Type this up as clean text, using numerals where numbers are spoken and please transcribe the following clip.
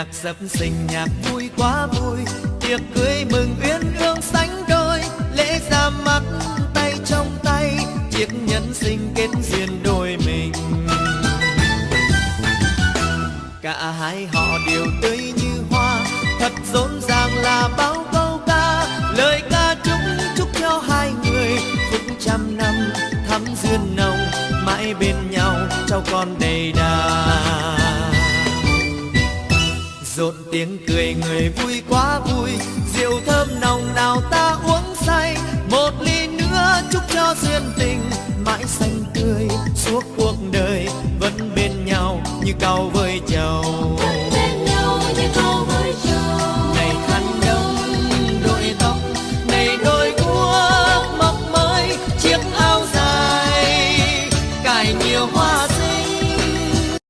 Nhạc sập sình nhạc vui quá vui, tiệc cưới mừng uyên ương sánh đôi, lễ ra mắt tay trong tay, chiếc nhẫn sinh kết duyên đôi mình. Cả hai họ đều tươi như hoa, thật rộn ràng là bao câu ca, lời ca chúc cho hai người phúc trăm năm thắm duyên nồng, mãi bên nhau cháu con đầy đà. Rộn tiếng cười người vui quá vui, rượu thơm nồng nào ta uống say, một ly nữa chúc cho duyên tình